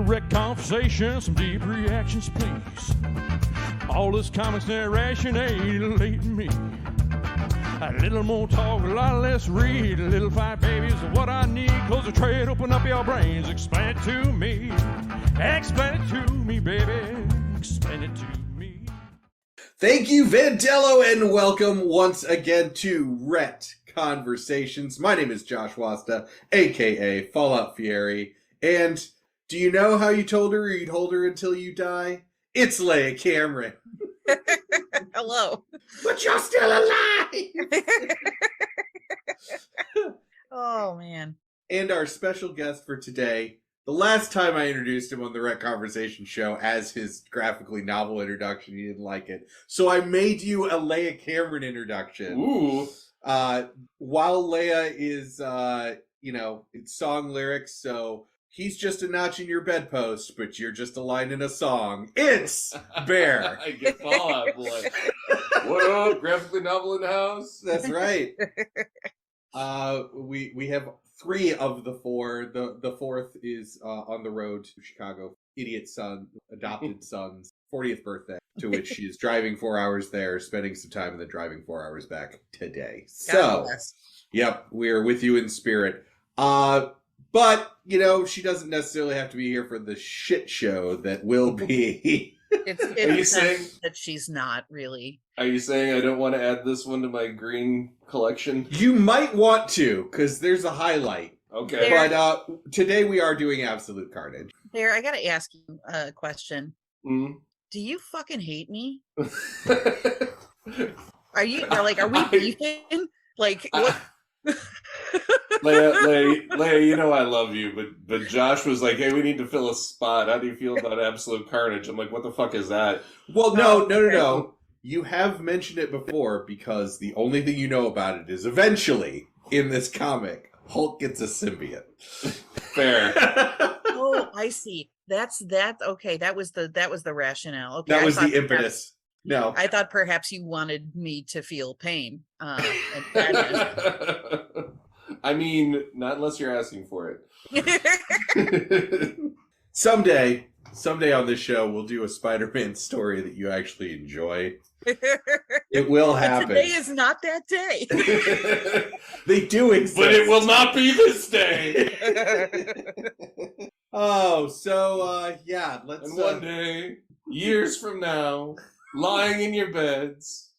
RetConversations, some deep reactions, please. All this comics narration ain't late me. A little more talk, a lot less read. A little fight, baby, is what I need. Close the trade, open up your brains. Explain it to me. Explain it to me, baby. Explain it to me. Thank you, Vandello, and welcome once again to RetConversations. My name is Josh Wasta, a.k.a. Fallout Fieri. And do you know how you told her you'd hold her until you die? It's Leia Cameron. Hello. But you're still alive! Oh, man. And our special guest for today, the last time I introduced him on the RetConversation show as his graphically novel introduction, he didn't like it. So I made you a Leia Cameron introduction. Ooh. While Leia is, it's song lyrics, so he's just a notch in your bedpost, but you're just a line in a song. It's Bear. I get Fallout blood. What up? Graphically Novel in the house? That's right. We have three of the four. The fourth is on the road to Chicago. Idiot son, adopted son's 40th birthday, to which she is driving 4 hours there, spending some time, and then driving 4 hours back today. So, yep, we're with you in spirit. But, she doesn't necessarily have to be here for the shit show that will be. It's saying that she's not really. Are you saying I don't want to add this one to my green collection? You might want to, because there's a highlight. Okay. There. But today we are doing Absolute Carnage. There, I gotta ask you a question. Mm. Do you fucking hate me? Are we beefing? Like, what? Leia, I love you, but Josh was like, hey, we need to fill a spot. How do you feel about Absolute Carnage? I'm like, what the fuck is that? Well, no. You have mentioned it before, because the only thing you know about it is eventually, in this comic, Hulk gets a symbiote. Fair. Oh, I see. Okay, that was the rationale. Okay, That was the impetus. No. I thought perhaps you wanted me to feel pain. I mean, not unless you're asking for it. Someday on this show, we'll do a Spider-Man story that you actually enjoy. It will happen. Today is not that day. They do exist. But it will not be this day. Let's... And one day, years from now, lying in your beds.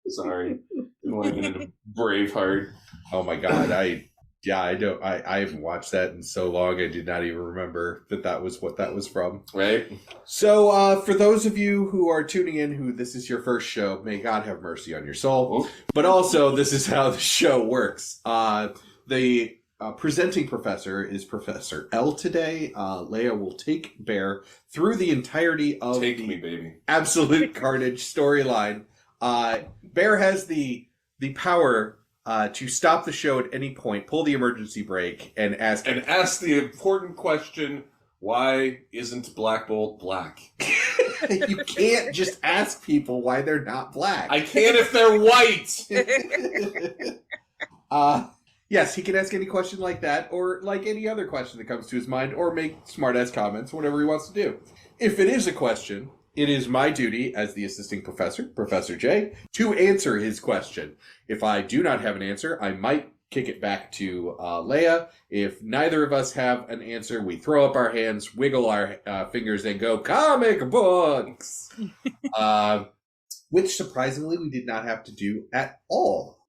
Sorry. I'm like in a Braveheart. Oh my god, I haven't watched that in so long. I did not even remember that was what that was from. Right. So, for those of you who are tuning in, who this is your first show, may God have mercy on your soul. Oh. But also, this is how the show works. The presenting professor is Professor L today. Leia will take Bear through the entirety of the Absolute Carnage storyline. Bear has the power to stop the show at any point, pull the emergency brake, and ask the important question: why isn't Black Bolt black? You can't just ask people why they're not black. I can if they're white. Yes, he can ask any question like that, or like any other question that comes to his mind, or make smart-ass comments, whatever he wants to do. If it is a question, it is my duty as the assisting professor, Professor J, to answer his question. If I do not have an answer, I might kick it back to Leia. If neither of us have an answer, we throw up our hands, wiggle our fingers, and go, comic books! Which, surprisingly, we did not have to do at all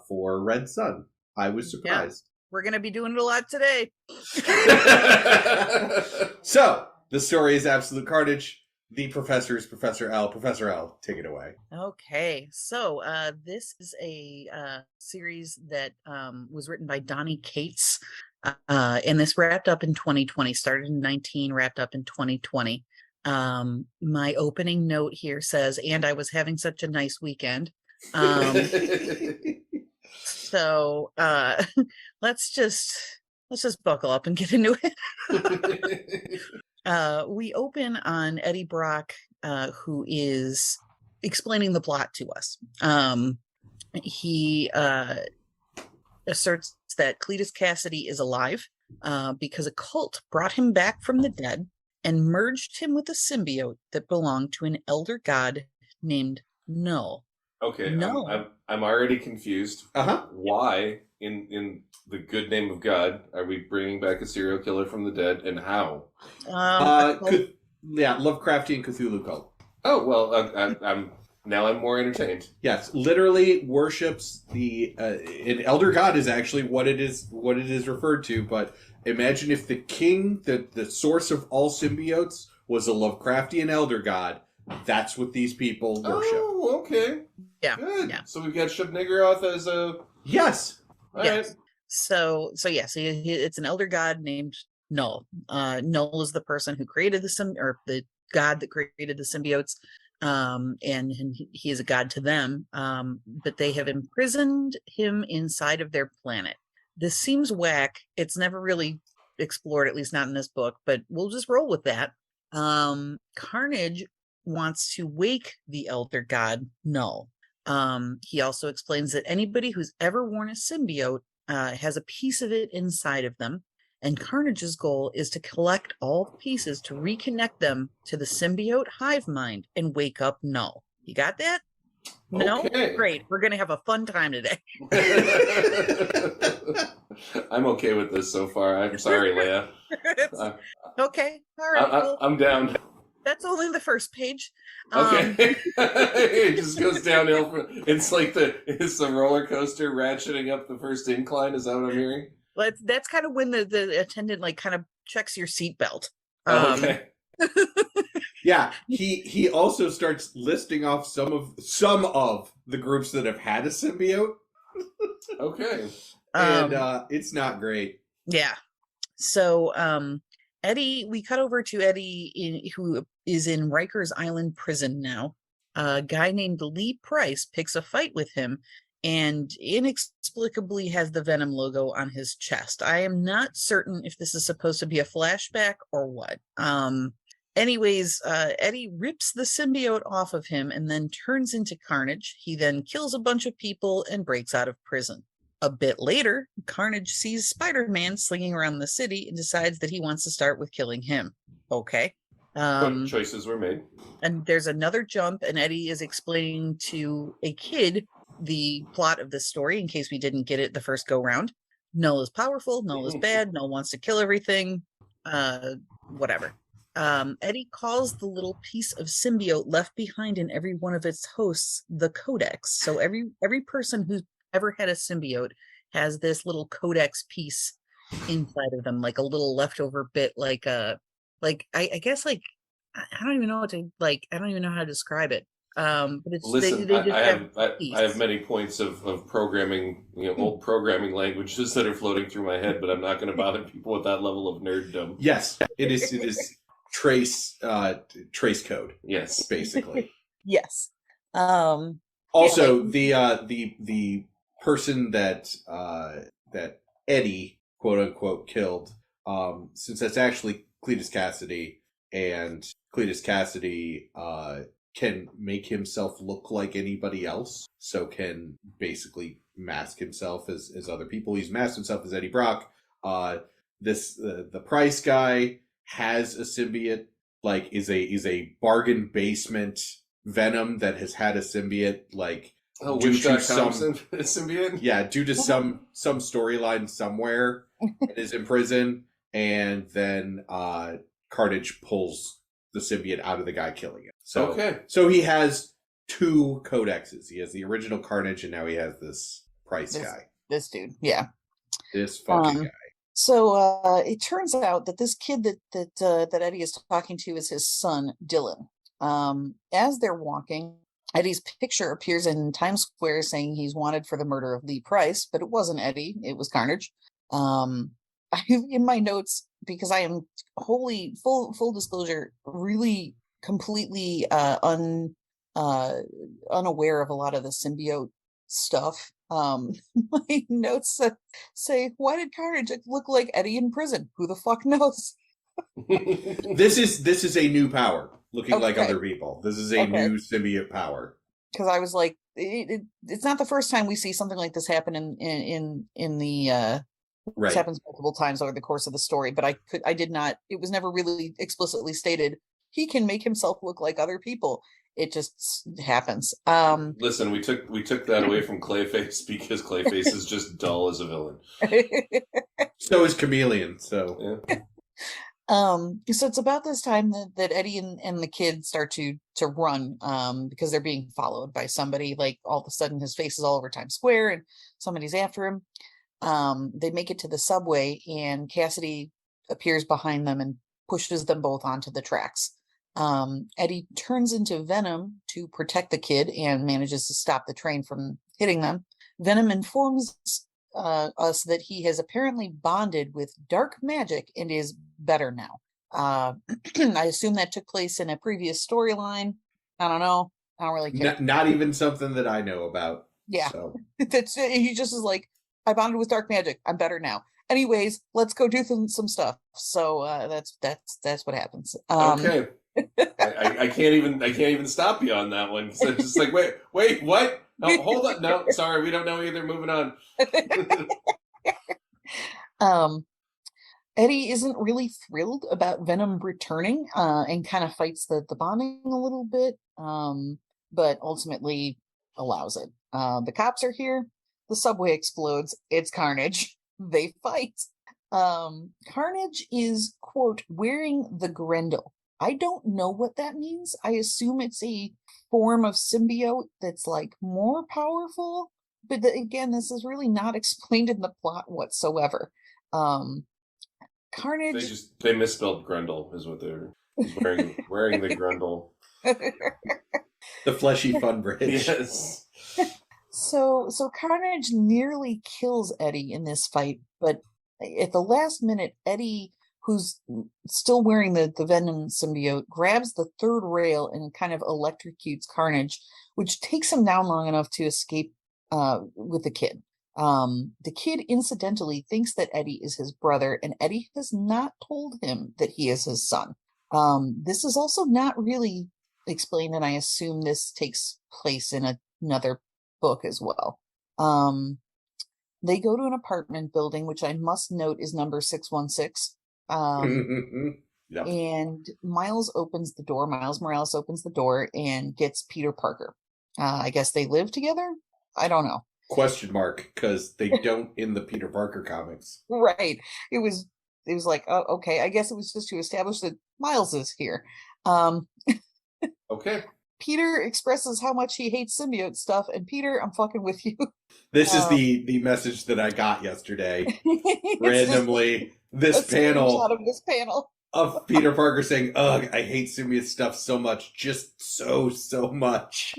for Red Sun. I was surprised. Yeah, we're going to be doing it a lot today. So, the story is Absolute Carnage. The professor is Professor L. Professor L, take it away. Okay, so this is a series that was written by Donnie Cates, and this wrapped up in 2020. Started in 19, wrapped up in 2020. My opening note here says, and I was having such a nice weekend. So let's just buckle up and get into it. We open on Eddie Brock, who is explaining the plot to us. He asserts that Cletus Cassidy is alive because a cult brought him back from the dead and merged him with a symbiote that belonged to an elder god named Knull. Okay, Knull. I'm already confused. Uh-huh. Why, in the good name of God, are we bringing back a serial killer from the dead, and how? Lovecraftian Cthulhu cult. Oh well, I'm more entertained. Yes, literally worships an elder god is actually what it is referred to. But imagine if the king, the source of all symbiotes, was a Lovecraftian elder god. That's what these people worship. Oh, okay. Yeah. Good. Yeah. So we've got Shub-Niggurath as a... Yes. All yes. right. So it's an elder god named Knull. Knull is the person who created the god that created the symbiotes. And he is a god to them. But they have imprisoned him inside of their planet. This seems whack. It's never really explored, at least not in this book, but we'll just roll with that. Carnage wants to wake the elder god Knull. He also explains that anybody who's ever worn a symbiote has a piece of it inside of them, and Carnage's goal is to collect all the pieces to reconnect them to the symbiote hive mind and wake up Knull. You got that? No? Okay. Great. We're going to have a fun time today. I'm okay with this so far. I'm sorry, Leia. Okay. All right. I'm down. That's only the first page. Okay. It just goes downhill. It's like it's the roller coaster ratcheting up the first incline. Is that what I'm hearing? Well, that's kind of when the attendant kind of checks your seatbelt. Okay. Yeah, he also starts listing off some of the groups that have had a symbiote. Okay. And it's not great. Yeah. So Eddie, we cut over to Eddie, who is in Rikers Island prison now. A guy named Lee Price picks a fight with him and inexplicably has the Venom logo on his chest. I am not certain if this is supposed to be a flashback or what. Anyways, Eddie rips the symbiote off of him and then turns into Carnage. He then kills a bunch of people and breaks out of prison. A bit later, Carnage sees Spider-Man slinging around the city and decides that he wants to start with killing him. Okay. Choices were made. And there's another jump, and Eddie is explaining to a kid the plot of this story in case we didn't get it the first go round. Knull is powerful, Knull is bad, Knull wants to kill everything. Whatever. Eddie calls the little piece of symbiote left behind in every one of its hosts the Codex. So every person who's ever had a symbiote has this little Codex piece inside of them, like a little leftover bit, I guess I don't even know I don't even know how to describe it. But it's listen, I have many points of programming, old programming languages that are floating through my head, but I'm not going to bother people with that level of nerddom. Yes, it is trace code. Yes, basically. Yes. Also, the person that Eddie quote unquote killed, since that's actually Cletus Cassidy, and Cletus Cassidy can make himself look like anybody else, so can basically mask himself as other people. He's masked himself as Eddie Brock. The Price guy has a symbiote, is a bargain basement Venom that has had a symbiote, due to some symbiote. Yeah, due to some storyline somewhere, and is in prison, and then Carnage pulls the symbiote out of the guy killing it. So he has two codexes. He has the original Carnage, and now he has this Price guy. This dude, yeah. This fucking guy. So it turns out that this kid that Eddie is talking to is his son, Dylan. As they're walking, Eddie's picture appears in Times Square saying he's wanted for the murder of Lee Price, but it wasn't Eddie, it was Carnage. In my notes, because I am wholly full disclosure, really completely unaware of a lot of the symbiote stuff. My notes say, why did Carnage look like Eddie in prison? Who the fuck knows? This is a new power, looking like other people. This is a new symbiote power. Because I was like, it's not the first time we see something like this happen in the Right. This happens multiple times over the course of the story, but it was never really explicitly stated he can make himself look like other people. It just happens. Listen, we took that away from Clayface because Clayface is just dull as a villain. So is Chameleon. So yeah. So it's about this time that Eddie and the kid start to run because they're being followed by somebody. Like all of a sudden his face is all over Times Square and somebody's after him. They make it to the subway and Cassidy appears behind them and pushes them both onto the tracks. Eddie turns into Venom to protect the kid and manages to stop the train from hitting them. Venom informs us that he has apparently bonded with dark magic and is better now. I assume that took place in a previous storyline. I don't know. I don't really care. Not even something that I know about. Yeah. So. He just is like, I bonded with dark magic. I'm better now. Anyways, let's go do some stuff. So that's what happens. Okay. I can't even stop you on that one because I'm just like, wait, what? No, hold on. No, sorry, we don't know either. Moving on. Eddie isn't really thrilled about Venom returning and kind of fights the bonding a little bit, but ultimately allows it. The cops are here. The subway explodes. It's Carnage. They fight. Carnage is, quote, wearing the Grendel. I don't know what that means. I assume it's a form of symbiote that's like more powerful. But again, this is really not explained in the plot whatsoever. Carnage. They misspelled Grendel is what they're wearing the Grendel. The fleshy fun bridge. Yes. So Carnage nearly kills Eddie in this fight, but at the last minute, Eddie, who's still wearing the Venom symbiote, grabs the third rail and kind of electrocutes Carnage, which takes him down long enough to escape with the kid. The kid incidentally thinks that Eddie is his brother, and Eddie has not told him that he is his son. This is also not really explained, and I assume this takes place in another book as well. They go to an apartment building, which I must note is number 616. Yep. And Miles opens the door. Miles Morales opens the door and gets Peter Parker. I guess they live together? I don't know. Question mark, because they don't in the Peter Parker comics. Right. It was like, oh, okay. I guess it was just to establish that Miles is here. Okay. Peter expresses how much he hates symbiote stuff, and Peter, I'm fucking with you. This is the message that I got yesterday. Randomly, this panel out of this panel of Peter Parker saying, "Ugh, I hate symbiote stuff so much, just so much."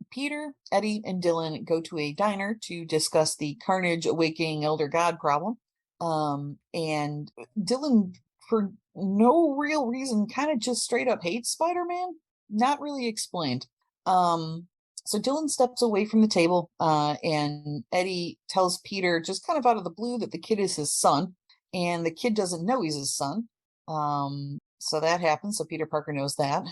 Peter, Eddie, and Dylan go to a diner to discuss the Carnage awakening Elder God problem. And Dylan, for no real reason, kind of just straight up hates Spider-Man. Not really explained. So Dylan steps away from the table, and Eddie tells Peter, just kind of out of the blue, that the kid is his son, and the kid doesn't know he's his son. So that happens. So Peter Parker knows that.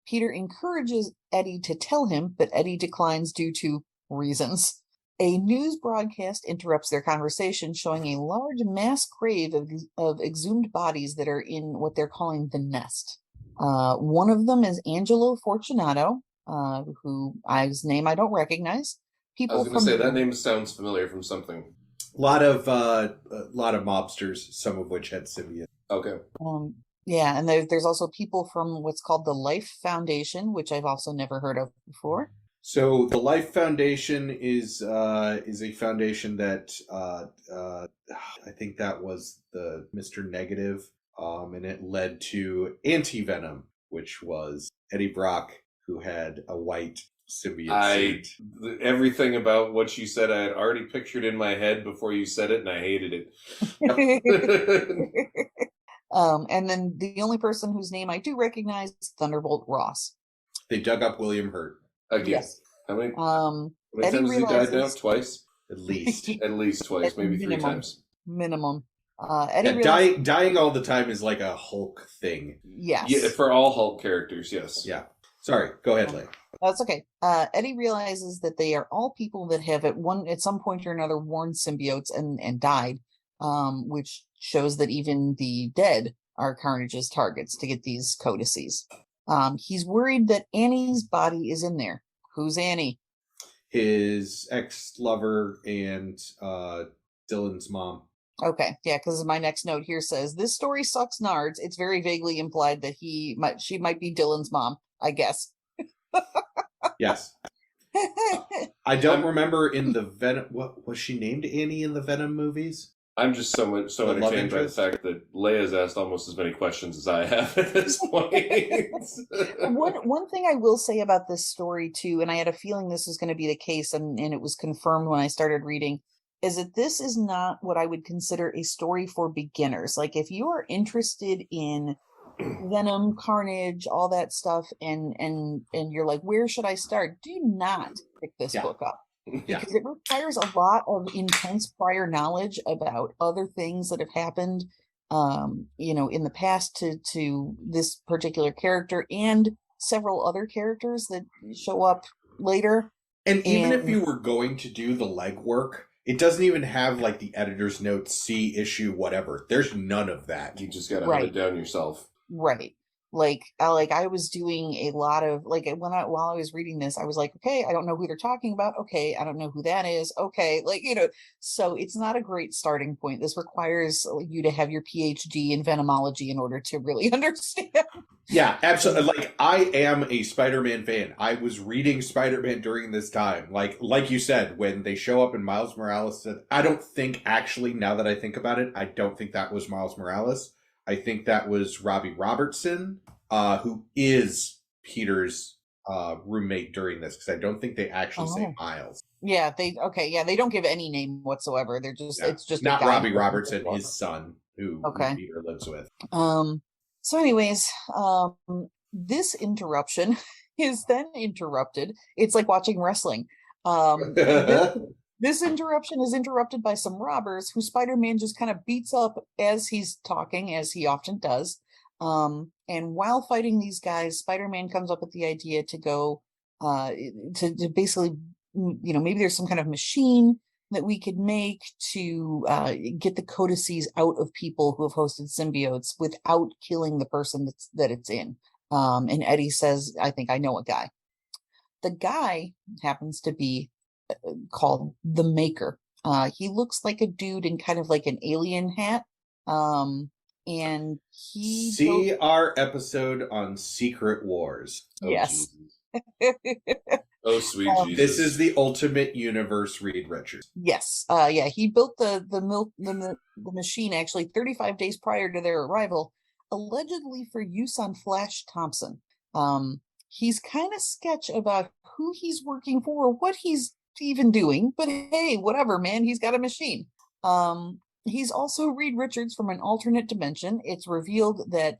Peter encourages Eddie to tell him, but Eddie declines due to reasons. A news broadcast interrupts their conversation, showing a large mass grave of exhumed bodies that are in what they're calling the nest. One of them is Angelo Fortunato, whose name I don't recognize. I was going to say that name sounds familiar from something. A lot of mobsters, some of which had symbiote. Okay. Yeah, and there's also people from what's called the Life Foundation, which I've also never heard of before. So the Life Foundation is a foundation that I think that was the Mr. Negative, and it led to Anti-Venom, which was Eddie Brock, who had a white symbiote suit. Everything about what you said I had already pictured in my head before you said it, and I hated it. And then the only person whose name I do recognize is Thunderbolt Ross. They dug up William Hurt. Again. Yes. How many times has he died now? Twice? At least. At least twice, maybe minimum, 3 times. Minimum. Dying all the time is like a Hulk thing. Yes. Yeah, for all Hulk characters, yes. Yeah. Sorry, go ahead, Leia. That's okay. Eddie realizes that they are all people that have at some point or another worn symbiotes and died, which shows that even the dead are Carnage's targets to get these codices. He's worried that Annie's body is in there. Who's Annie? His ex-lover and Dylan's mom. Okay, yeah, because my next note here says, this story sucks nards. It's very vaguely implied that she might be Dylan's mom, I guess. Yes. I don't remember in the Venom... What was she named Annie in the Venom movies? I'm just so entertained by the fact that Leia's asked almost as many questions as I have at this point. One thing I will say about this story too, and I had a feeling this was going to be the case, and it was confirmed when I started reading, is that this is not what I would consider a story for beginners. Like, if you are interested in Venom, Carnage, all that stuff, and you're like, where should I start? Do not pick this book up. Because it requires a lot of intense prior knowledge about other things that have happened, in the past to this particular character and several other characters that show up later. And even if you were going to do the legwork, it doesn't even have like the editor's notes, C issue, whatever. There's none of that. You just got to hunt it down yourself. Right. Like I was doing a lot of while I was reading this, I was like, okay, I don't know who they're talking about. Okay, I don't know who that is. Okay, so it's not a great starting point. This requires you to have your PhD in venomology in order to really understand. Yeah, absolutely. Like, I am a Spider-Man fan. I was reading Spider-Man during this time. Like you said, when they show up and Miles Morales said, I don't think actually, now that I think about it, I don't think that was Miles Morales. I think that was Robbie Robertson, who is Peter's roommate during this, because I don't think they actually say Miles. Yeah, they don't give any name whatsoever. They're just it's just not Robbie Robertson, his son, who Peter lives with. So anyways, this interruption is then interrupted. It's like watching wrestling. This interruption is interrupted by some robbers who Spider-Man just kind of beats up as he's talking, as he often does. And while fighting these guys, Spider-Man comes up with the idea to go to basically, maybe there's some kind of machine that we could make to get the codices out of people who have hosted symbiotes without killing the person that it's in. And Eddie says, I think I know a guy. The guy happens to be called the Maker. He looks like a dude in kind of like an alien hat. And he see our episode on Secret Wars. Yes. Oh, sweet Jesus. This is the Ultimate Universe Reed Richards. Yes. He built the machine actually 35 days prior to their arrival, allegedly for use on Flash Thompson. He's kind of sketch about who he's working for or what he's even doing, but hey, whatever, man, he's got a machine. He's also Reed Richards from an alternate dimension. It's revealed that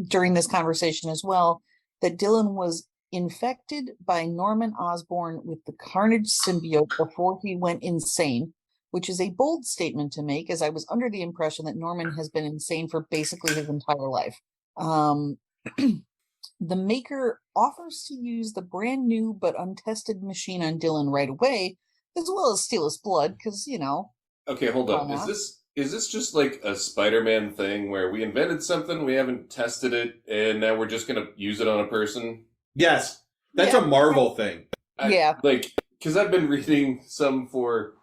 during this conversation as well, that Dylan was infected by Norman Osborne with the Carnage symbiote before he went insane, which is a bold statement to make, as I was under the impression that Norman has been insane for basically his entire life. The Maker offers to use the brand new but untested machine on Dylan right away, as well as steal his blood, because, Okay, hold up. Is this just like a Spider-Man thing where we invented something, we haven't tested it, and now we're just going to use it on a person? Yes. That's a Marvel thing. Because I've been reading some for,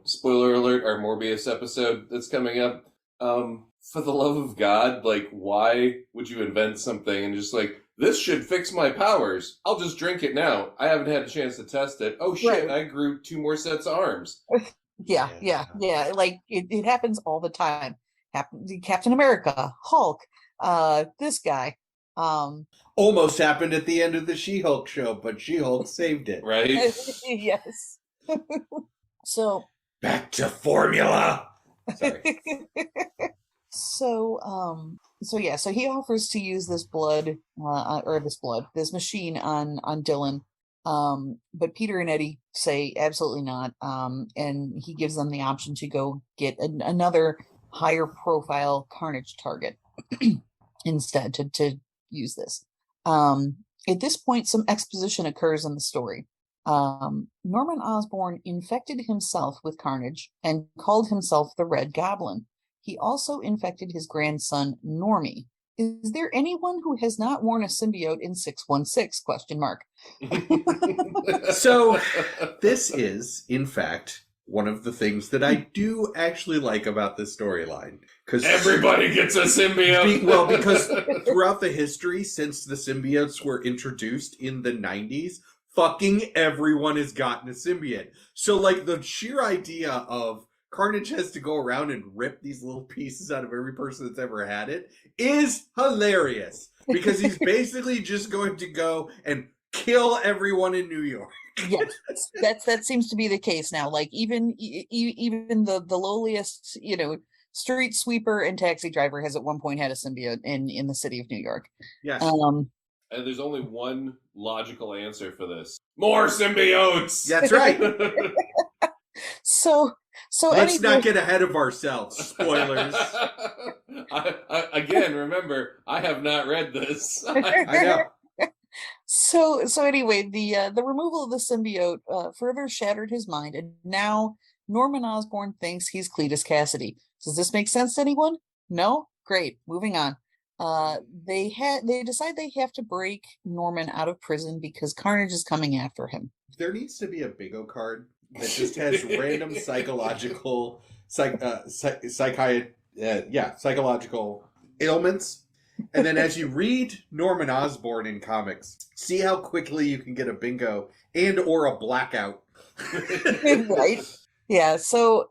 spoiler alert, our Morbius episode that's coming up. For the love of God, why would you invent something and just this should fix my powers? I'll just drink it now. I haven't had a chance to test it. Oh shit, I grew 2 more sets of arms. Yeah. Like it happens all the time. Captain America, Hulk, this guy. Almost happened at the end of the She-Hulk show, but She-Hulk saved it. Right? Yes. So back to formula. Sorry. So he offers to use this machine on Dylan. But Peter and Eddie say absolutely not. And he gives them the option to go get another higher profile Carnage target instead to use this. At this point, some exposition occurs in the story. Norman Osborne infected himself with Carnage and called himself the Red Goblin. He also infected his grandson, Normie. Is there anyone who has not worn a symbiote in 616? Question mark. So this is, in fact, one of the things that I do actually like about this storyline. Because everybody gets a symbiote. Because throughout the history, since the symbiotes were introduced in the 90s, fucking everyone has gotten a symbiote. So, like, the sheer idea of Carnage has to go around and rip these little pieces out of every person that's ever had it is hilarious. Because he's basically just going to go and kill everyone in New York. Yes, that seems to be the case now. Like even the lowliest, street sweeper and taxi driver has at one point had a symbiote in the city of New York. Yes. And there's only one logical answer for this: more symbiotes. That's right. So let's not get ahead of ourselves. Spoilers. Again, remember, I have not read this. I know. So anyway, the removal of the symbiote further shattered his mind, and now Norman Osborne thinks he's Cletus Cassidy. Does this make sense to anyone? No? Great. Moving on. They decide they have to break Norman out of prison because Carnage is coming after him. There needs to be a bingo card that just has random psychological psychological ailments. And then as you read Norman Osborne in comics, see how quickly you can get a bingo and or a blackout. Right. Yeah, so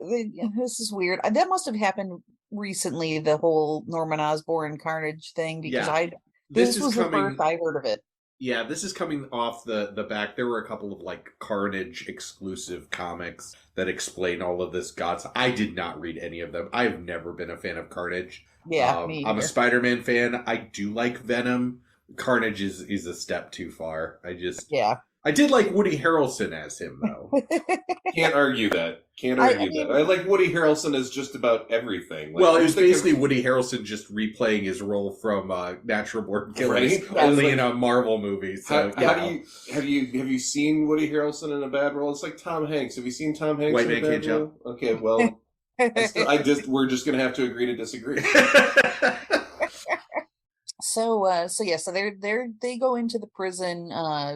this is weird. That must have happened recently, the whole Norman Osborne Carnage thing, because this was the first I heard of it. Yeah, this is coming off the back. There were a couple of like Carnage exclusive comics that explain all of this gods. I did not read any of them. I've never been a fan of Carnage. Yeah, I'm a Spider-Man fan. I do like Venom. Carnage is a step too far. I did like Woody Harrelson as him, though. Can't argue that. I like Woody Harrelson as just about everything. Like, well, it was basically Woody Harrelson just replaying his role from Natural Born Killers, right? only in a Marvel movie. So, have you seen Woody Harrelson in a bad role? It's like Tom Hanks. Have you seen Tom Hanks White in a Man bad Can't role? Okay, well, we're just gonna have to agree to disagree. So they go into the prison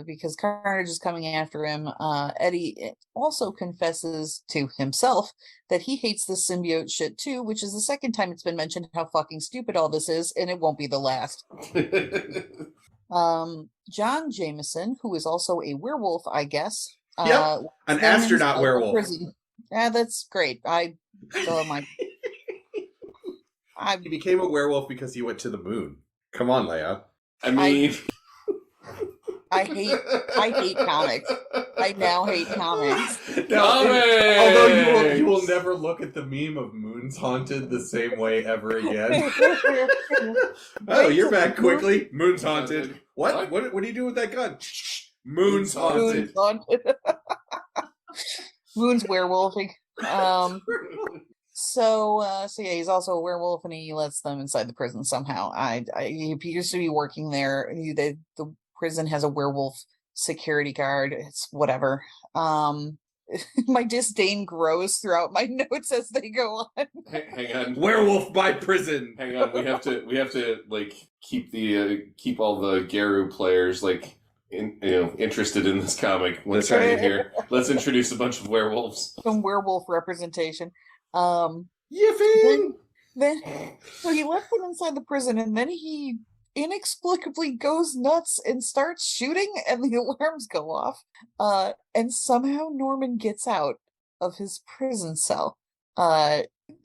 because Carnage is coming after him. Eddie also confesses to himself that he hates this symbiote shit too, which is the second time it's been mentioned how fucking stupid all this is, and it won't be the last. John Jameson, who is also a werewolf, I guess. Yep, an astronaut werewolf. Prison. Yeah, that's great. He became a werewolf because he went to the moon. Come on, Leia. I mean, I hate comics. I now hate comics. Although you will never look at the meme of Moon's Haunted the same way ever again. Oh, you're back quickly. Moon's Haunted. What do you do with that gun? Moon's Haunted. Moon's werewolfing. So yeah, he's also a werewolf, and he lets them inside the prison somehow. He appears to be working there. The prison has a werewolf security guard. It's whatever. My disdain grows throughout my notes as they go on. Hang on, werewolf by prison. Hang on, we have to like keep all the Garu players like interested in this comic. Let's introduce a bunch of werewolves. Some werewolf representation. Yiffing! So he left them inside the prison, and then he inexplicably goes nuts and starts shooting, and the alarms go off. And somehow Norman gets out of his prison cell.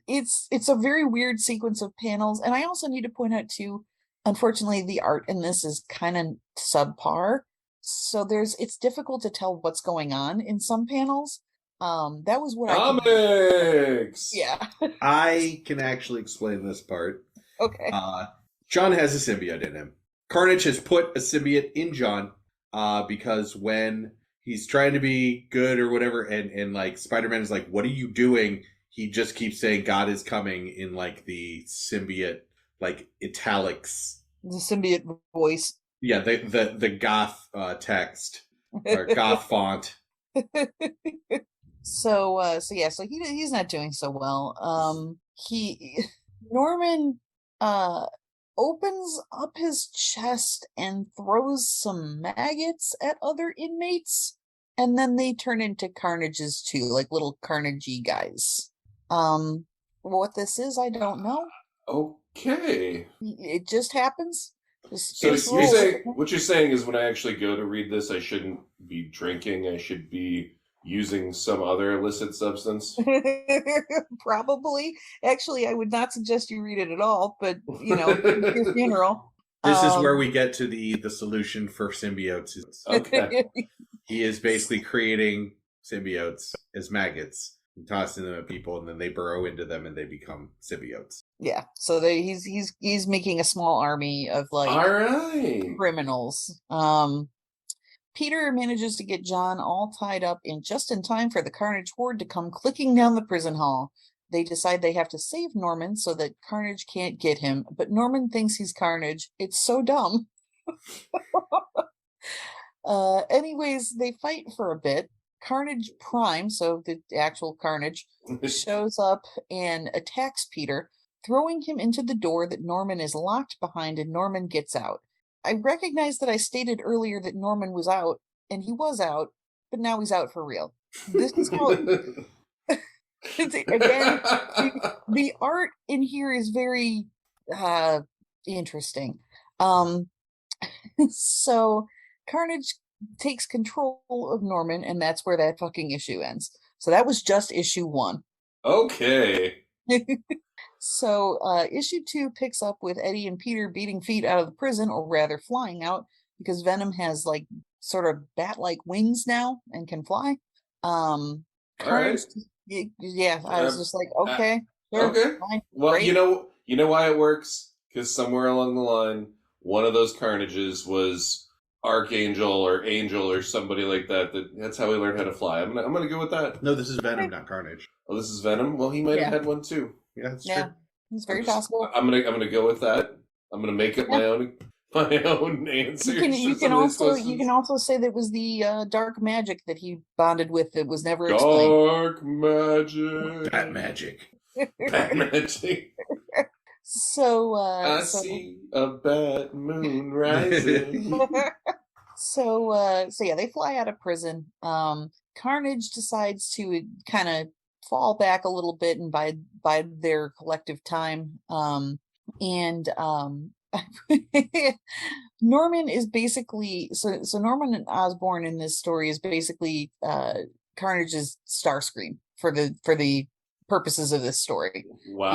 It's a very weird sequence of panels, and I also need to point out too, unfortunately, the art in this is kind of subpar. So it's difficult to tell what's going on in some panels. That was what comics. I can actually explain this part. Okay. John has a symbiote in him. Carnage has put a symbiote in John because when he's trying to be good or whatever, and like Spider-Man is like, "What are you doing?" He just keeps saying "God is coming" in like the symbiote like italics. The symbiote voice. Yeah, the goth text or goth font. He's not doing so well. Norman uh opens up his chest and throws some maggots at other inmates, and then they turn into Carnages too, like little Carnagey guys. What this is, I don't know. Okay. It just happens. So you're saying what you're saying is when I actually go to read this, I shouldn't be drinking. I should be using some other illicit substance. Probably. Actually, I would not suggest you read it at all, but your funeral. This is where we get to the solution for symbiotes. Okay. He is basically creating symbiotes as maggots and tossing them at people, and then they burrow into them and they become symbiotes. Yeah. So he's making a small army of like All right. criminals. Peter manages to get John all tied up just in time for the Carnage Horde to come clicking down the prison hall. They decide they have to save Norman so that Carnage can't get him, but Norman thinks he's Carnage. It's so dumb. Anyways, they fight for a bit. Carnage Prime, so the actual Carnage, shows up and attacks Peter, throwing him into the door that Norman is locked behind, and Norman gets out. I recognize that I stated earlier that Norman was out, and he was out, but now he's out for real. This is how... Again, the art in here is very interesting. So Carnage takes control of Norman, and that's where that fucking issue ends. So that was just issue 1. Okay. So issue 2 picks up with Eddie and Peter beating feet out of the prison, or rather flying out, because Venom has like sort of bat-like wings now and can fly. Carnage, right. Yeah, I was just like, okay, sure, okay. Fine, well, great. you know why it works? Because somewhere along the line, one of those Carnages was Archangel or Angel or somebody like that. That's how he learned how to fly. I'm gonna go with that. No, this is Venom, not Carnage. Oh, this is Venom. Well, he might have had one too. Yeah, that's true. It's very possible. I'm gonna go with that. I'm gonna make up my own answers. You can also say that it was the dark magic that he bonded with that was never explained. Dark magic. Bat magic. Bat magic. So I see a bad moon rising. So yeah, they fly out of prison. Carnage decides to kind of fall back a little bit and bide their collective time. Norman is basically so Norman Osborne in this story is basically Carnage's Starscream for the purposes of this story. Wow.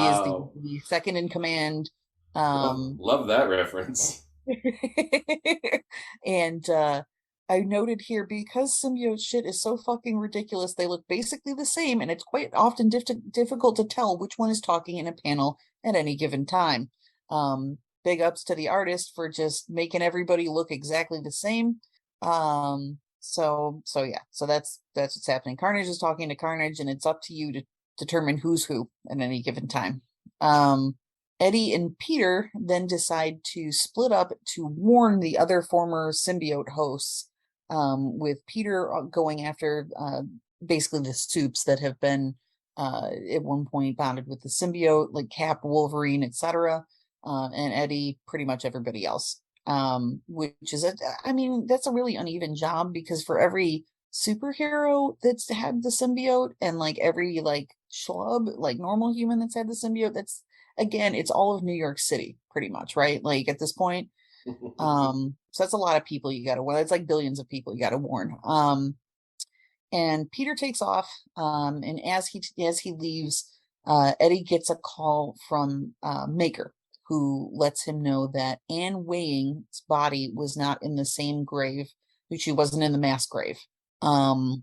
He is the second in command. Love that reference. And I noted here, because symbiote shit is so fucking ridiculous, they look basically the same, and it's quite often difficult to tell which one is talking in a panel at any given time. Big ups to the artist for just making everybody look exactly the same. So that's what's happening. Carnage is talking to Carnage, and it's up to you to determine who's who at any given time. Eddie and Peter then decide to split up to warn the other former symbiote hosts, with Peter going after basically the soups that have been at one point bonded with the symbiote, like Cap, Wolverine, etc., and Eddie, pretty much everybody else. Which is that's a really uneven job, because for every superhero that's had the symbiote and like every like schlub, like normal human that's had the symbiote, that's, again, it's all of New York City pretty much, right? Like at this point. So that's a lot of people you gotta, it's like billions of people you gotta warn. And Peter takes off, and as he leaves, Eddie gets a call from Maker, who lets him know that Anne Weying's body was not in the same grave, she wasn't in the mass grave. And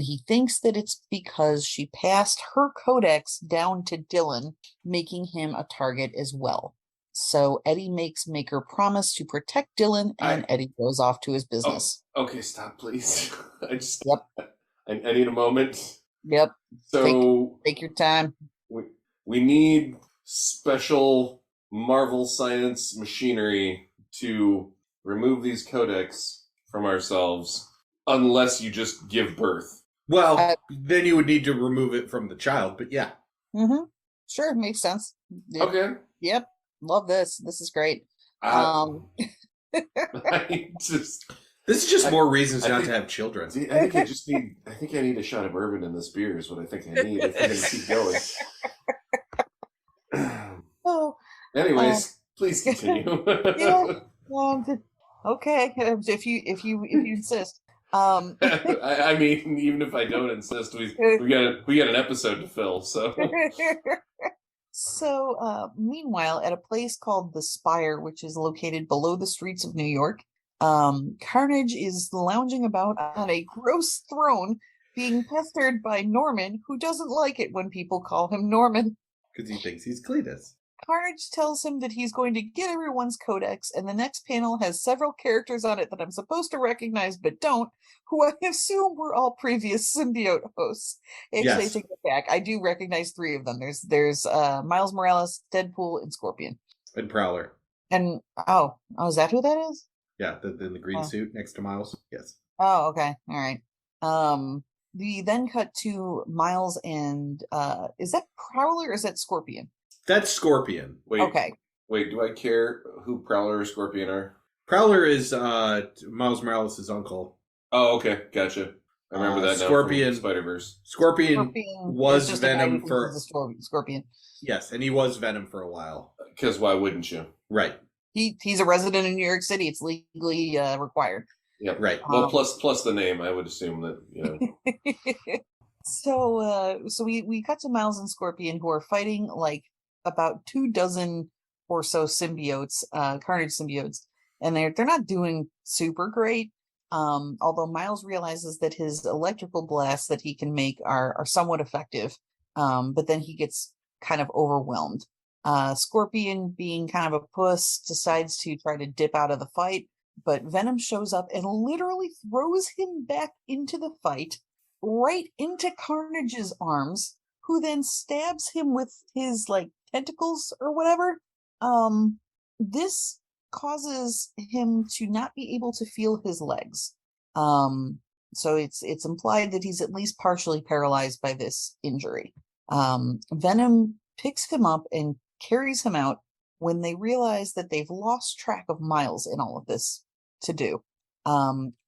he thinks that it's because she passed her codex down to Dylan, making him a target as well. So Eddie makes Maker promise to protect Dylan, and Eddie goes off to his business. Oh, okay, stop, please. Yep. I need a moment. Yep. So take your time. We need special Marvel science machinery to remove these codex from ourselves unless you just give birth. Well, then you would need to remove it from the child, but yeah. Mm-hmm. Sure, makes sense. Okay. Yep. Love this. This is great. I just... This is just more reasons not to have children. I think I need a shot of bourbon in this beer is what I think I need if I'm going to keep going. Anyways, please continue. Yeah. Okay. If you insist. I mean, even if I don't insist, we got an episode to fill. So. So, meanwhile, at a place called the Spire, which is located below the streets of New York, Carnage is lounging about on a gross throne, being pestered by Norman, who doesn't like it when people call him Norman. Because he thinks he's Cletus. Carnage tells him that he's going to get everyone's codex, and the next panel has several characters on it that I'm supposed to recognize but don't, who I assume were all previous symbiote hosts. Actually, I take it back. I do recognize 3 of them. There's Miles Morales, Deadpool, and Scorpion. And Prowler. And is that who that is? Yeah, in the green suit next to Miles. Yes. Oh, okay. All right. We then cut to Miles and is that Prowler or is that Scorpion? That's Scorpion. Okay. Wait, do I care who Prowler or Scorpion are? Prowler is Miles Morales' uncle. Oh, okay. Gotcha. I remember that now Scorpion, from Spider-Verse. Scorpion was Venom for... Scorpion. Yes, and he was Venom for a while. Because why wouldn't you? Right. He's a resident in New York City. It's legally required. Yeah, right. Well, plus the name, I would assume that, So we cut to Miles and Scorpion, who are fighting like about 24 or so symbiotes, Carnage symbiotes, and they're not doing super great. Although Miles realizes that his electrical blasts that he can make are somewhat effective, but then he gets kind of overwhelmed. Scorpion, being kind of a puss, decides to try to dip out of the fight, but Venom shows up and literally throws him back into the fight, right into Carnage's arms, who then stabs him with his tentacles or whatever. This causes him to not be able to feel his legs. So it's implied that he's at least partially paralyzed by this injury. Venom picks him up and carries him out when they realize that they've lost track of Miles in all of this to do.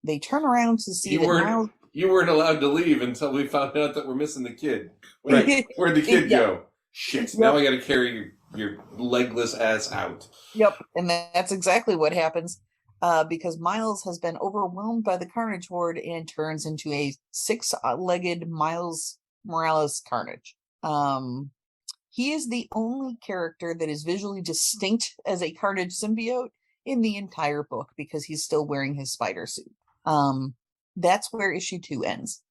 They turn around to see Miles... You weren't allowed to leave until we found out that we're missing the kid. Right. Where'd the kid go? Shit, now I gotta carry your legless ass out. Yep, and that's exactly what happens, because Miles has been overwhelmed by the Carnage Horde and turns into a 6-legged Miles Morales Carnage. He is the only character that is visually distinct as a Carnage symbiote in the entire book because he's still wearing his spider suit. That's where issue 2 ends.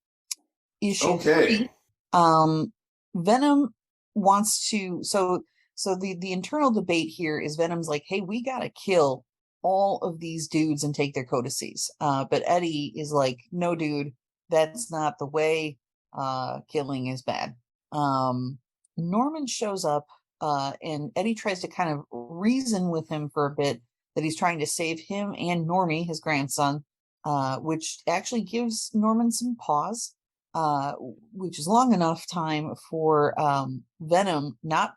Issue 3, Venom wants to... So the internal debate here is Venom's like, hey, we gotta kill all of these dudes and take their codices. But Eddie is like, no, dude, that's not the way. Killing is bad. Norman shows up, and Eddie tries to kind of reason with him for a bit that he's trying to save him and Normie, his grandson, which actually gives Norman some pause, which is long enough time for Venom, not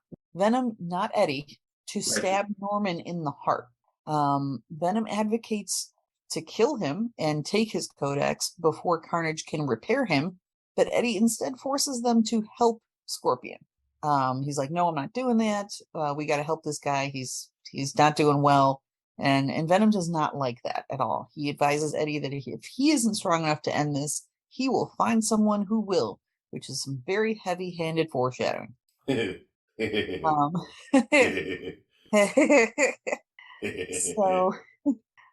Eddie, to stab Norman in the heart. Venom advocates to kill him and take his codex before Carnage can repair him, but Eddie instead forces them to help Scorpion. He's like, no, I'm not doing that. We got to help this guy. He's not doing well. And Venom does not like that at all. He advises Eddie that if he isn't strong enough to end this, he will find someone who will, which is some very heavy-handed foreshadowing.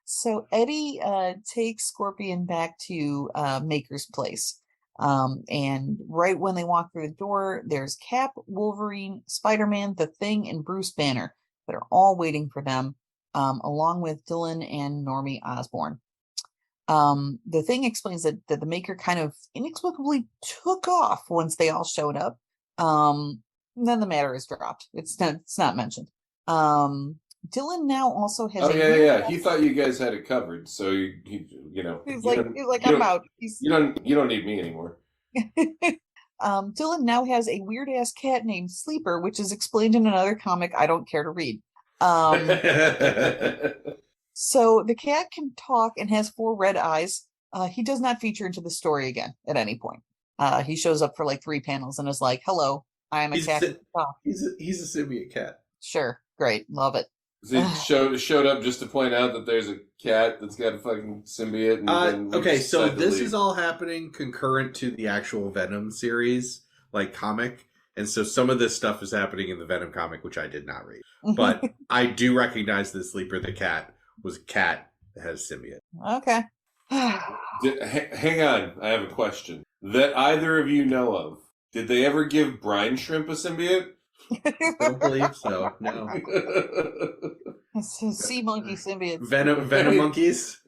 So Eddie takes Scorpion back to Maker's place. And right when they walk through the door, there's Cap, Wolverine, Spider-Man, The Thing, and Bruce Banner that are all waiting for them, along with Dylan and Normie Osborne. The Thing explains that the Maker kind of inexplicably took off once they all showed up. Then the matter is dropped. It's not mentioned. Dylan now also has Oh a yeah, weird yeah. He thought you guys had it covered, so you know. he's you like don't- he's like you I'm don't- out. You don't need me anymore. Dylan now has a weird ass cat named Sleeper, which is explained in another comic I don't care to read. So the cat can talk and has 4 red eyes. He does not feature into the story again at any point. He shows up for like 3 panels and is like, "Hello, I am a cat." Who can talk." He's a symbiote cat. Sure, great, love it. He showed up just to point out that there's a cat that's got a fucking symbiote. And then okay, so this is all happening concurrent to the actual Venom series, like comic. And so some of this stuff is happening in the Venom comic, which I did not read. But I do recognize that Sleeper the cat was a cat that has symbiote. Okay. Hang on, I have a question. That either of you know of, did they ever give brine shrimp a symbiote? I don't believe so. No. Sea monkey symbiote. Venom monkeys.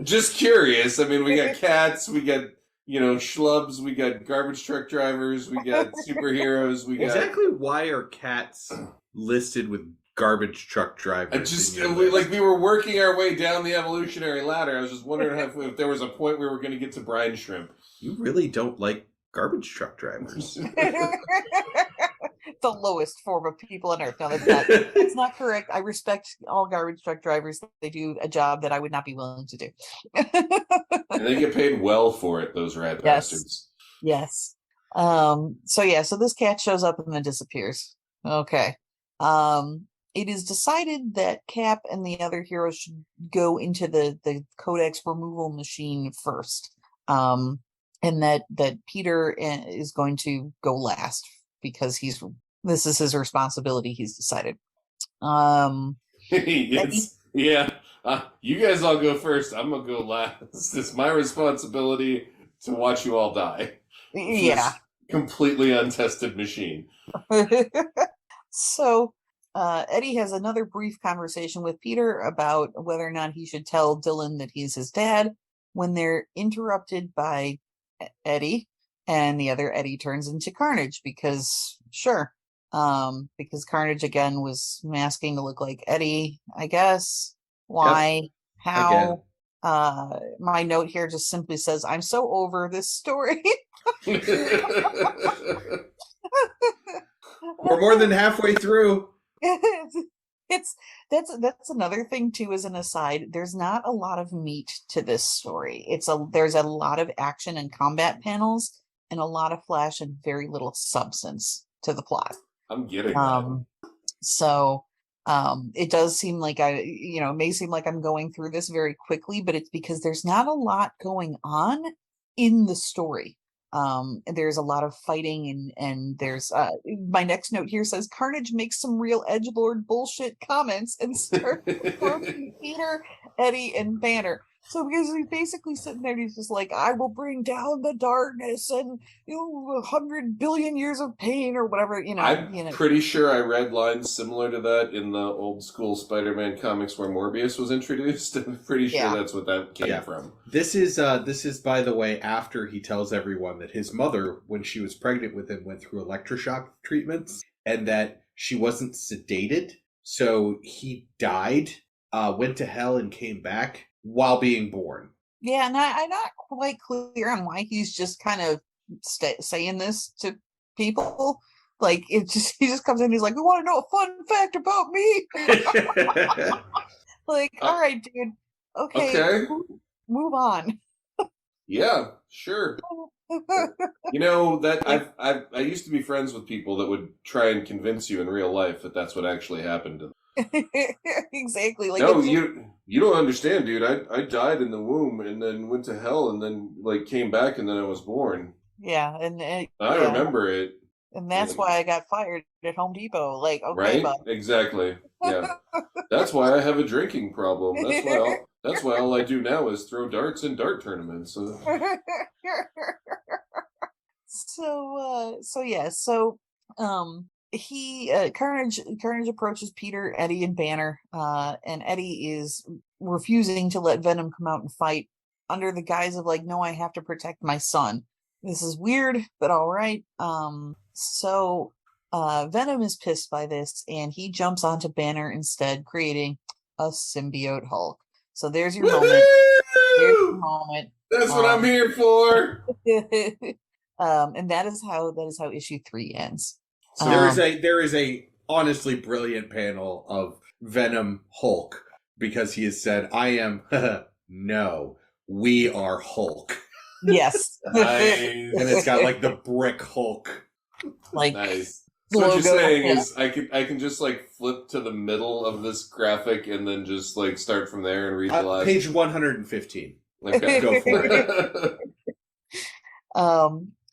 just curious. I mean, we got cats, we got schlubs, we got garbage truck drivers, we got superheroes, we got exactly. Why are cats listed with garbage truck drivers? We were working our way down the evolutionary ladder. I was just wondering if there was a point where we're going to get to brine shrimp. You really don't like garbage truck drivers. The lowest form of people on earth. No, that's not correct. I respect all garbage truck drivers. They do a job that I would not be willing to do. And they get paid well for it, those rat bastards. Yes. So this cat shows up and then disappears. Okay. It is decided that Cap and the other heroes should go into the codex removal machine first. And that Peter is going to go last because this is his responsibility, he's decided. You guys all go first. I'm going to go last. It's my responsibility to watch you all die. Yeah. Completely untested machine. So Eddie has another brief conversation with Peter about whether or not he should tell Dylan that he's his dad, when they're interrupted by Eddie, and the other Eddie turns into Carnage because Carnage again was masking to look like Eddie, I guess. Why? Yep. How? Again. My note here just simply says, "I'm so over this story." We're more than halfway through. That's another thing too, as an aside. There's not a lot of meat to this story. There's a lot of action and combat panels and a lot of flash and very little substance to the plot. I'm getting that. So it does seem like it may seem like I'm going through this very quickly, but it's because there's not a lot going on in the story. There's a lot of fighting and there's my next note here says Carnage makes some real edgelord bullshit comments and starts approaching Peter, Eddie, and Banner. So because he's basically sitting there, he's just like, "I will bring down the darkness and 100 billion years of pain," or whatever. I'm pretty sure I read lines similar to that in the old school Spider-Man comics where Morbius was introduced. I'm pretty sure that's what that came from. This is by the way after he tells everyone that his mother, when she was pregnant with him, went through electroshock treatments and that she wasn't sedated, so he died, went to hell and came back while being born. Yeah, and I'm not quite clear on why he's just kind of saying this to people. Like, he just comes in and he's like, "We want to know a fun fact about me." Like, all right, dude. Okay. Move on. Yeah, sure. That I used to be friends with people that would try and convince you in real life that that's what actually happened to them. Exactly. Like, no, you don't understand, dude. I died in the womb and then went to hell and then came back and then I was born. Yeah, and I remember it. And that's why I got fired at Home Depot. Like, okay, right? bud. Exactly. Yeah. That's why I have a drinking problem. That's why all I do now is throw darts in dart tournaments. Carnage approaches Peter, Eddie, and Banner, and Eddie is refusing to let Venom come out and fight under the guise of like, "No, I have to protect my son." This is weird, but all right. So Venom is pissed by this, and he jumps onto Banner instead, creating a symbiote Hulk. So there's your moment. There's your moment. That's what I'm here for. And that is how issue 3 ends. So there is a honestly brilliant panel of Venom Hulk, because he has said, "I am no, we are Hulk." Yes. Nice. And it's got like the brick Hulk. Like nice. So what you're saying is I can just like flip to the middle of this graphic and then just like start from there and read the last page 115. Okay. Go for it.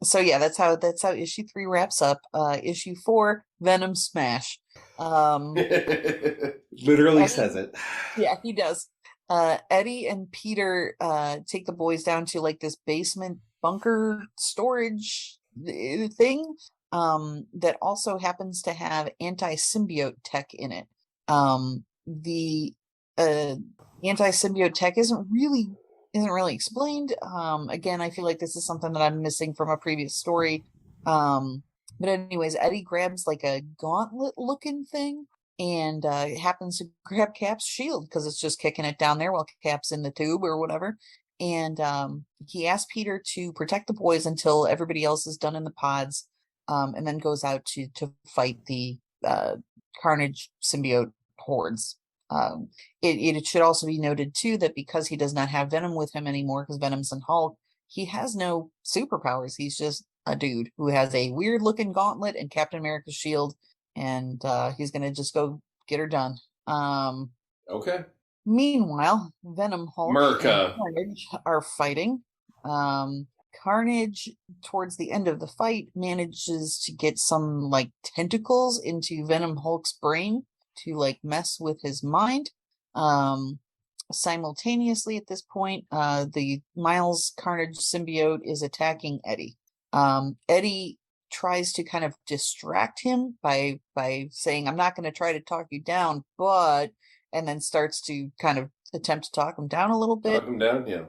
So yeah, that's how issue 3 wraps up. Issue 4, Venom Smash. Literally Eddie, says it. Yeah, he does. Eddie and Peter take the boys down to like this basement bunker storage thing that also happens to have anti-symbiote tech in it. The anti-symbiote tech isn't really explained. Again, I feel like this is something that I'm missing from a previous story. But anyways, Eddie grabs like a gauntlet looking thing and happens to grab Cap's shield because it's just kicking it down there while Cap's in the tube or whatever. And he asks Peter to protect the boys until everybody else is done in the pods, and then goes out to fight the Carnage symbiote hordes. It should also be noted too that because he does not have Venom with him anymore, because Venom's in Hulk, he has no superpowers. He's just a dude who has a weird looking gauntlet and Captain America's shield, and he's gonna just go get her done. Okay. Meanwhile, Venom, Hulk, and Carnage are fighting. Carnage, towards the end of the fight, manages to get some like tentacles into Venom Hulk's brain to like mess with his mind. Simultaneously at this point, the Miles Carnage symbiote is attacking Eddie. Eddie tries to kind of distract him by saying, "I'm not going to try to talk you down, but," and then starts to kind of attempt to talk him down a little bit. Talk him down, yeah.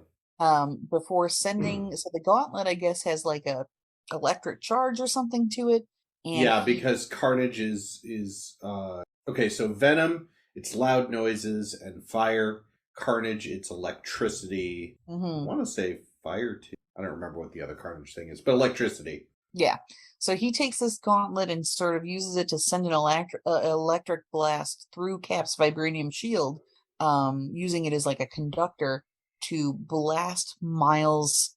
Before sending, so the gauntlet, I guess, has like a electric charge or something to it. And yeah, because Carnage is okay. So Venom, it's loud noises and fire. Carnage, it's electricity. I want to say fire too. I don't remember what the other Carnage thing is, but electricity. Yeah. So he takes this gauntlet and sort of uses it to send an electric blast through Cap's vibranium shield, using it as like a conductor to blast Miles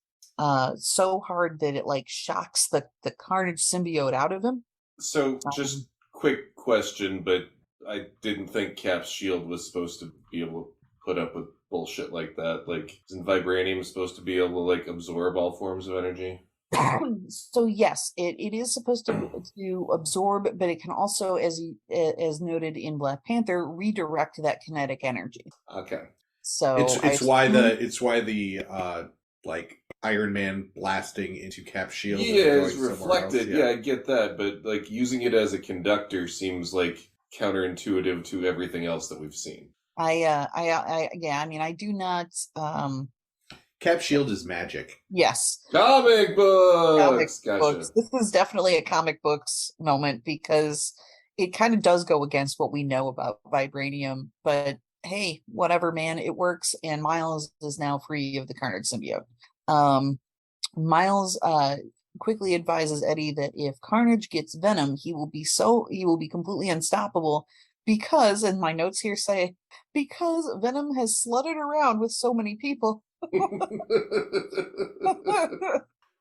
so hard that it like shocks the Carnage symbiote out of him. So just quick question, but I didn't think Cap's shield was supposed to be able to put up with bullshit like that. Like, isn't vibranium supposed to be able to like absorb all forms of energy? So yes, it is supposed to absorb, but it can also, as noted in Black Panther, redirect that kinetic energy. Okay. So it's why the like Iron Man blasting into Cap's shield. Yeah, it's reflected. Yeah, I get that, but like using it as a conductor seems like counterintuitive to everything else that we've seen. I do not. Cap's shield is magic. Yes. Comic books. Gotcha. This is definitely a comic books moment because it kind of does go against what we know about vibranium. But hey, whatever, man, it works. And Miles is now free of the Carnage symbiote. Miles quickly advises Eddie that if Carnage gets Venom, he will be completely unstoppable. Because, and my notes here say, because Venom has slutted around with so many people.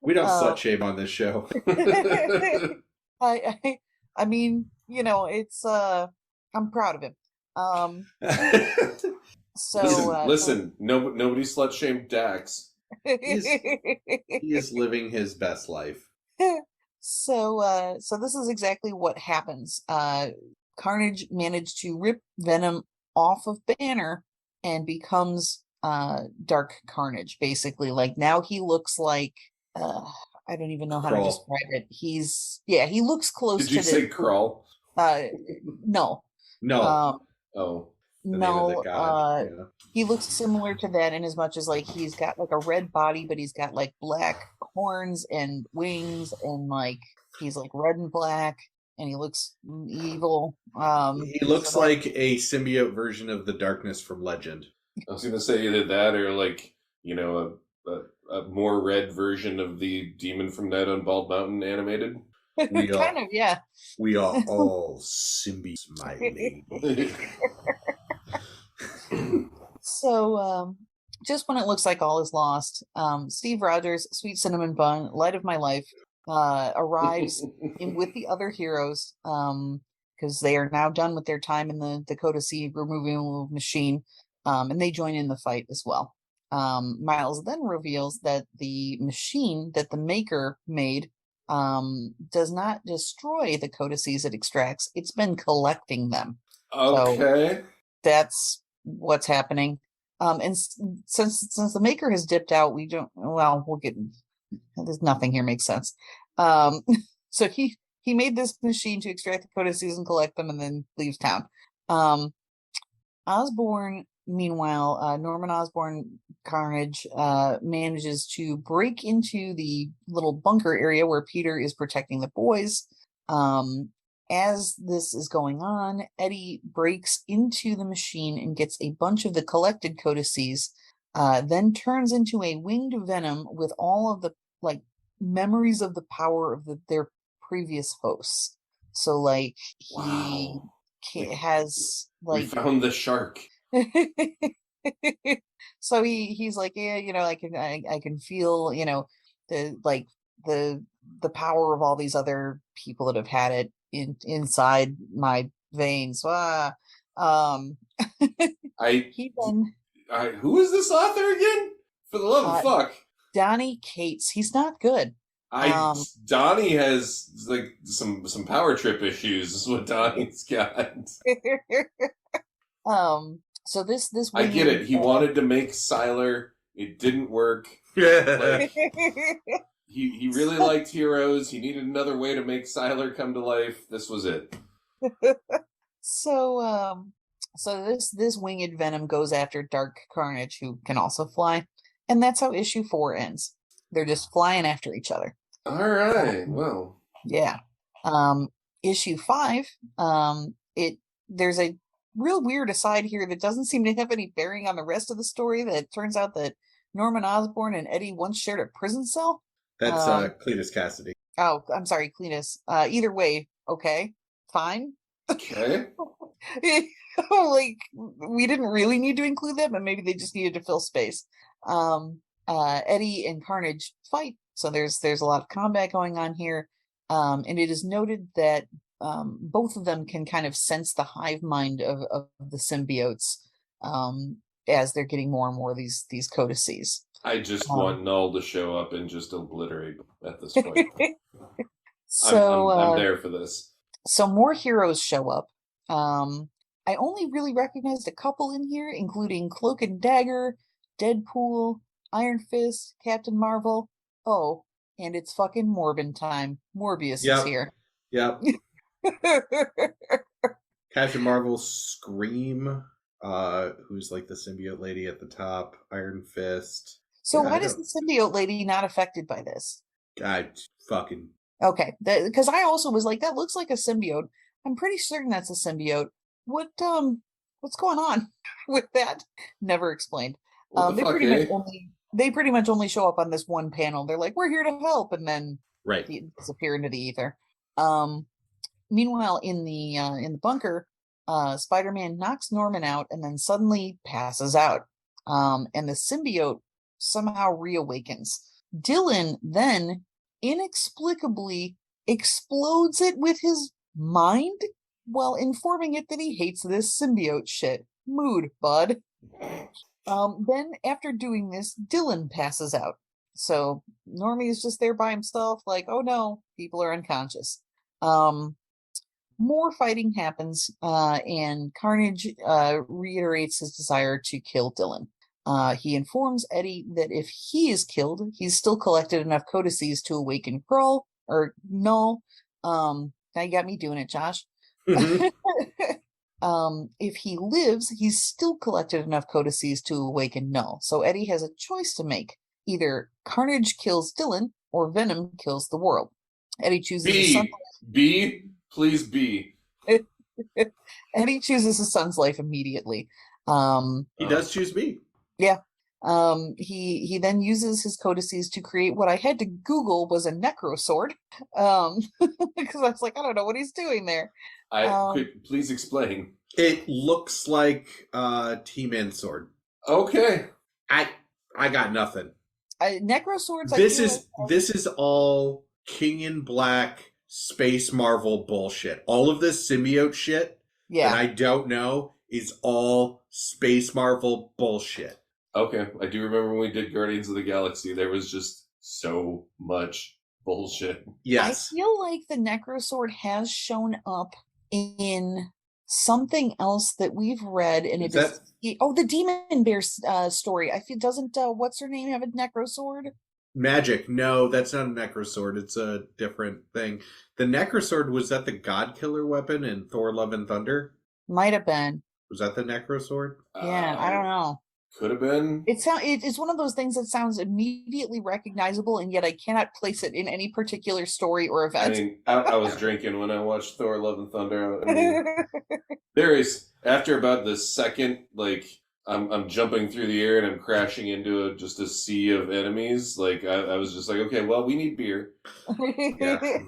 We don't slut shame on this show. I mean, you know, it's I'm proud of him. So listen, nobody slut shamed Dax. He is living his best life. So this is exactly what happens. Carnage managed to rip Venom off of Banner and becomes Dark Carnage, basically. Like now he looks like I don't even know how to describe it. He looks close to Did you say Krull? No. No. He looks similar to that in as much as like he's got like a red body, but he's got like black horns and wings, and like he's like red and black, and he looks evil. He looks like a symbiote version of the Darkness from Legend. I was going to say either that or like, you know, a more red version of the demon from Night on Bald Mountain animated. Kind of, yeah. We are all symbiotes, my lady. So, just when it looks like all is lost, Steve Rogers, Sweet Cinnamon Bun, Light of My Life, arrives with the other heroes, because they are now done with their time in the Dakota Sea removal machine, and they join in the fight as well. Miles then reveals that the machine that the maker made does not destroy the codices it extracts. It's been collecting them. Okay. So that's what's happening. And since the maker has dipped out, we'll get, there's nothing here makes sense. So he made this machine to extract the codices and collect them and then leaves town. Osborne, meanwhile, Norman Osborne Carnage manages to break into the little bunker area where Peter is protecting the boys. As this is going on, Eddie breaks into the machine and gets a bunch of the collected codices, then turns into a winged venom with all of the memories of the power of their previous hosts. So he has we found the shark. So he's like, yeah, I can feel, the power of all these other people that have had it inside my veins. Who is this author again? For the love of fuck. Donnie Cates. He's not good. Donnie has some power trip issues is what Donnie's got. So this I get it. He wanted to make Sylar. It didn't work. He really liked heroes. He needed another way to make Sylar come to life. This was it. So this winged venom goes after Dark Carnage, who can also fly, and that's how issue 4 ends. They're just flying after each other. All right. Well. Yeah. Issue 5. There's a real weird aside here that doesn't seem to have any bearing on the rest of the story. That it turns out that Norman Osborne and Eddie once shared a prison cell. That's Cletus Cassidy. Oh, I'm sorry, Cletus. Either way, okay, fine. Okay. We didn't really need to include that, but maybe they just needed to fill space. Eddie and Carnage fight, so there's a lot of combat going on here, and it is noted that both of them can kind of sense the hive mind of the symbiotes as they're getting more and more of these codices. I just want Knull to show up and just obliterate at this point. So I'm there for this. So more heroes show up. I only really recognized a couple in here, including Cloak and Dagger, Deadpool, Iron Fist, Captain Marvel. Oh, and it's fucking Morbin time. Morbius is here. Yep. Captain Marvel, Scream, who's like the symbiote lady at the top, Iron Fist. So why is the symbiote lady not affected by this? Okay, because I also was like, that looks like a symbiote. I'm pretty certain that's a symbiote. What's going on with that? Never explained. They pretty much only show up on this one panel. They're like, we're here to help, and then disappear into the ether. Meanwhile, in the bunker, Spider-Man knocks Norman out and then suddenly passes out. And the symbiote somehow reawakens. Dylan then inexplicably explodes it with his mind while informing it that he hates this symbiote shit. Mood, bud. Then after doing this, Dylan passes out. So Normie is just there by himself, like, oh no, people are unconscious. More fighting happens, and Carnage reiterates his desire to kill Dylan. He informs Eddie that if he is killed, he's still collected enough codices to awaken Knull. Now you got me doing it, Josh. Mm-hmm. If he lives, he's still collected enough codices to awaken Knull. So Eddie has a choice to make. Either Carnage kills Dylan or Venom kills the world. Eddie chooses B. Please be. And he chooses his son's life immediately. He does choose me. Yeah. He then uses his codices to create what I had to Google was a necrosword. Because I was like, I don't know what he's doing there. Please explain. It looks like T-Man sword. Okay. I got nothing. Necroswords. This is all King in Black Space Marvel bullshit. All of this symbiote shit that I don't know is all Space Marvel bullshit. Okay, I do remember when we did Guardians of the Galaxy, there was just so much bullshit. Yes. I feel like the Necrosword has shown up in something else that we've read, and the Demon Bear story. I feel doesn't what's her name have a Necrosword? Magic. No, that's not a Necrosword. It's a different thing. The Necrosword, was that the God Killer weapon in Thor: Love and Thunder? Might have been. Was that the Necrosword? Yeah, I don't know. Could have been. It's one of those things that sounds immediately recognizable, and yet I cannot place it in any particular story or event. I mean, I was drinking when I watched Thor: Love and Thunder. I mean, there is, after about the second, like, I'm jumping through the air and I'm crashing into just a sea of enemies. Like, I was just like, okay, well, we need beer. Yeah.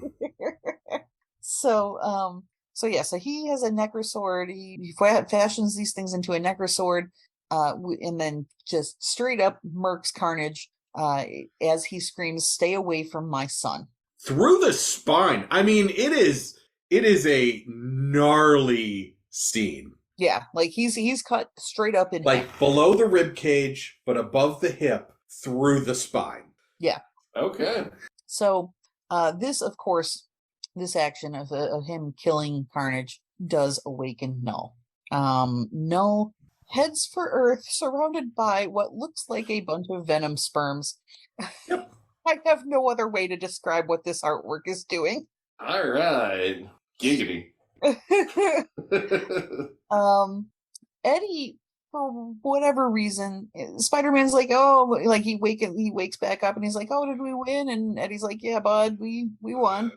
So he has a Necrosword. He fashions these things into a Necrosword. And then just straight up murks Carnage as he screams, "Stay away from my son!" Through the spine. I mean, it is a gnarly scene. Yeah, like he's cut straight up in like below the rib cage, but above the hip, through the spine. Yeah. Okay. So this, of course, this action of him killing Carnage does awaken Knull. Knull heads for Earth, surrounded by what looks like a bunch of venom sperms. Yep. I have no other way to describe what this artwork is doing. All right. Giggity. Eddie, for whatever reason, Spider-Man's like, oh, like he wakes back up and he's like, oh, did we win? And Eddie's like, yeah, bud, we won.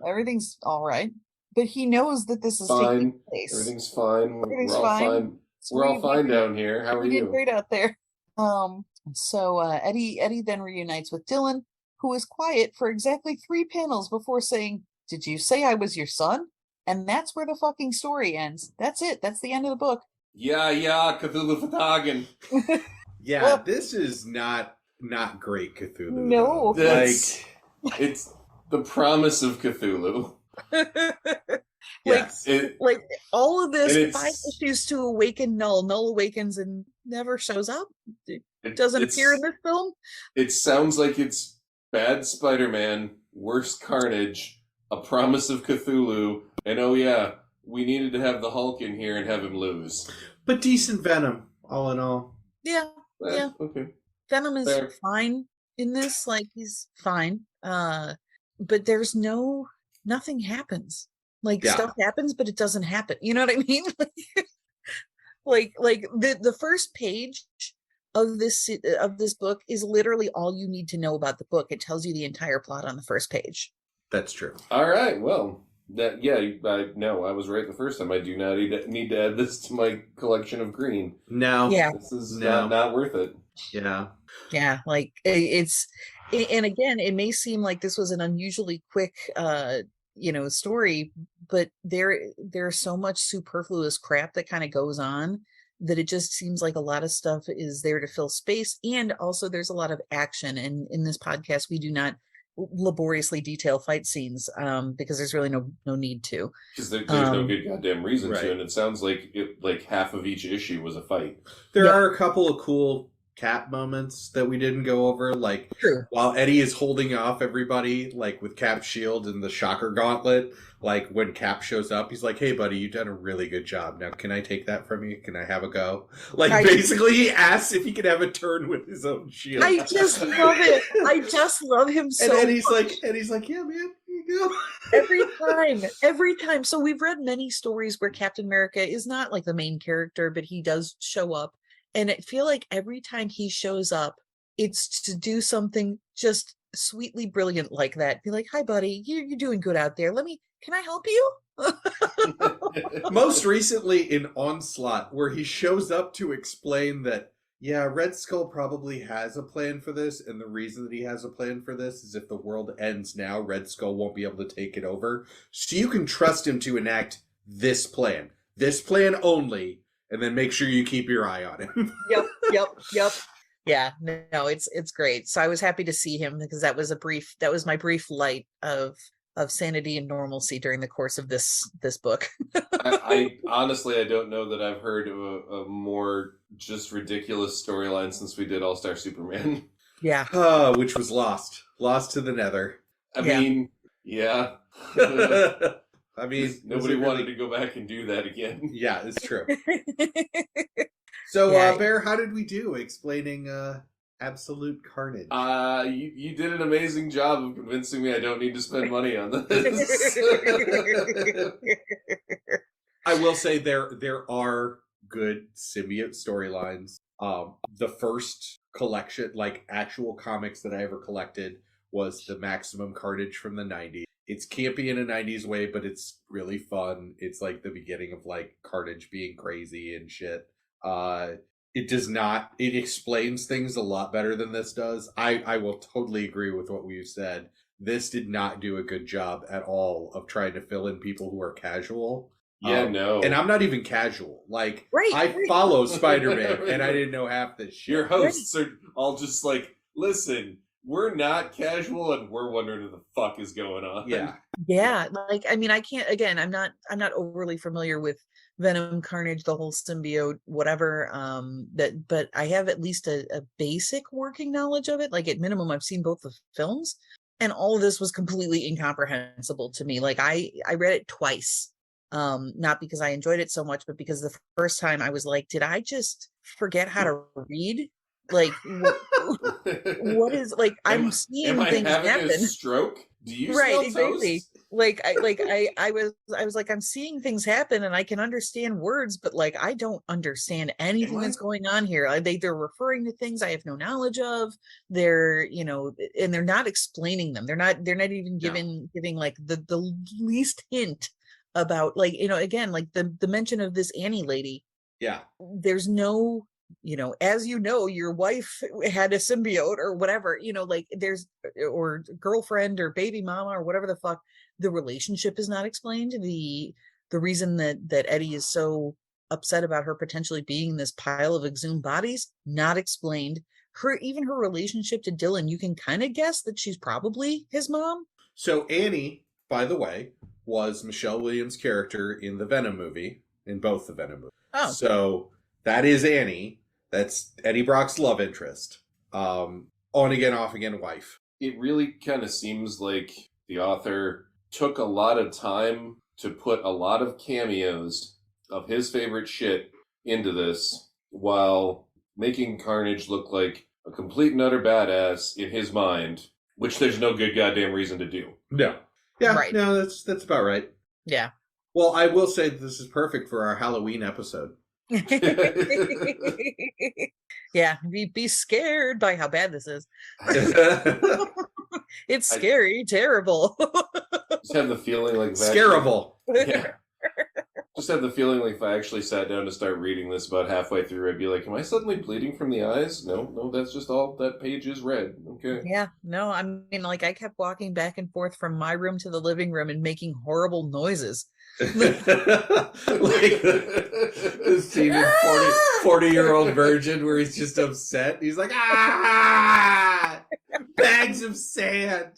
Everything's all right. But he knows that this is taking place. Everything's fine. Everything's We're all fine. We're all fine down here. How are you? Did great out there. So Eddie then reunites with Dylan, who is quiet for exactly 3 panels before saying, "Did you say I was your son?" And that's where the fucking story ends. That's it. That's the end of the book. Yeah, Cthulhu Fatagan. Yeah, well, this is not great Cthulhu. No. It's the promise of Cthulhu. Yes. Like all of this 5 issues to awaken Knull. Knull awakens and never shows up. It doesn't appear in this film. It sounds like it's bad Spider-Man, worse Carnage, a promise of Cthulhu, and oh yeah, we needed to have the Hulk in here and have him lose. But decent Venom, all in all. Yeah. Yeah. Okay. Venom is fine in this. Like, he's fine. But there's nothing happens. Like, stuff happens, but it doesn't happen. You know what I mean? like the first page of this book is literally all you need to know about the book. It tells you the entire plot on the first page. That's true. All right. Well, I was right the first time. I do not need to add this to my collection of green. No. Yeah. This is not worth it. Yeah. Yeah. Like, and again, it may seem like this was an unusually quick, story, but there's so much superfluous crap that kind of goes on that it just seems like a lot of stuff is there to fill space. And also there's a lot of action. And in this podcast, we do not laboriously detail fight scenes because there's really no need to. Because there's no good goddamn reason to. And it sounds like half of each issue was a fight. There are a couple of cool Cap moments that we didn't go over, like while Eddie is holding off everybody, like with Cap's shield and the Shocker Gauntlet, like when Cap shows up, he's like, "Hey buddy, you've done a really good job. Now can I take that from you? Can I have a go?" Like, basically he asks if he can have a turn with his own shield. I just love it. I just love him so much. Eddie's like, "Yeah, man, here you go." Every time. So we've read many stories where Captain America is not like the main character, but he does show up. And I feel like every time he shows up, it's to do something just sweetly brilliant like that. Be like, "Hi, buddy, you're doing good out there. Can I help you?" Most recently in Onslaught, where he shows up to explain that, yeah, Red Skull probably has a plan for this, and the reason that he has a plan for this is if the world ends now, Red Skull won't be able to take it over. So you can trust him to enact this plan only, and then make sure you keep your eye on him. Yep. Yeah, no, it's great. So I was happy to see him because that was my brief light of sanity and normalcy during the course of this book. I honestly, I don't know that I've heard of a more just ridiculous storyline since we did All-Star Superman. Yeah. Which was lost to the nether. I mean, yeah. I mean, nobody wanted to go back and do that again. Yeah, it's true. So, Bear, how did we do explaining Absolute Carnage? You did an amazing job of convincing me I don't need to spend money on this. I will say there are good symbiote storylines. The first collection, like actual comics that I ever collected, was the Maximum Carnage from the 90s. It's campy in a 90s way, but it's really fun. It's like the beginning of like Carnage being crazy and shit. It explains things a lot better than this does. I will totally agree with what we've said. This did not do a good job at all of trying to fill in people who are casual. Yeah, no. And I'm not even casual. Like, I follow Spider-Man, and I didn't know half this shit. Your hosts are all just like, listen, we're not casual, and we're wondering what the fuck is going on. Yeah. Like, I mean, I can't. Again, I'm not overly familiar with Venom, Carnage, the whole symbiote, whatever. But I have at least a basic working knowledge of it. Like, at minimum, I've seen both the films, and all of this was completely incomprehensible to me. Like, I read it twice. Not because I enjoyed it so much, but because the first time I was like, did I just forget how to read? Like, what is, like, I'm seeing things happen. A stroke? Do you right, smell exactly. toast? I was like, I'm seeing things happen and I can understand words, but like, I don't understand anything that's going on here. They're referring to things I have no knowledge of. They're, and they're not explaining them. They're not even giving like the least hint about, like, again, like the mention of this Annie lady. Yeah. There's no, as your wife had a symbiote or whatever, like there's, or girlfriend or baby mama or whatever the fuck. The relationship is not explained. The reason that Eddie is so upset about her potentially being this pile of exhumed bodies, not explained. Even her relationship to Dylan, you can kind of guess that she's probably his mom. So Annie, by the way, was Michelle Williams' character in the Venom movie, in both the Venom movies. Oh. So that is Annie. That's Eddie Brock's love interest. On again, off again wife. It really kind of seems like the author took a lot of time to put a lot of cameos of his favorite shit into this while making Carnage look like a complete and utter badass in his mind, which there's no good goddamn reason to do. No. Yeah, right. No, that's about right. Yeah. Well, I will say that this is perfect for our Halloween episode. Yeah, be scared by how bad this is. It's scary, terrible. Just have the feeling like that. Scarable. Yeah. Just have the feeling like if I actually sat down to start reading this about halfway through, I'd be like, am I suddenly bleeding from the eyes? No, that's just all that page is red. Okay. Yeah, no, I mean, like, I kept walking back and forth from my room to the living room and making horrible noises. Like the scene in 40-year-old virgin where he's just upset. He's like, bags of sand.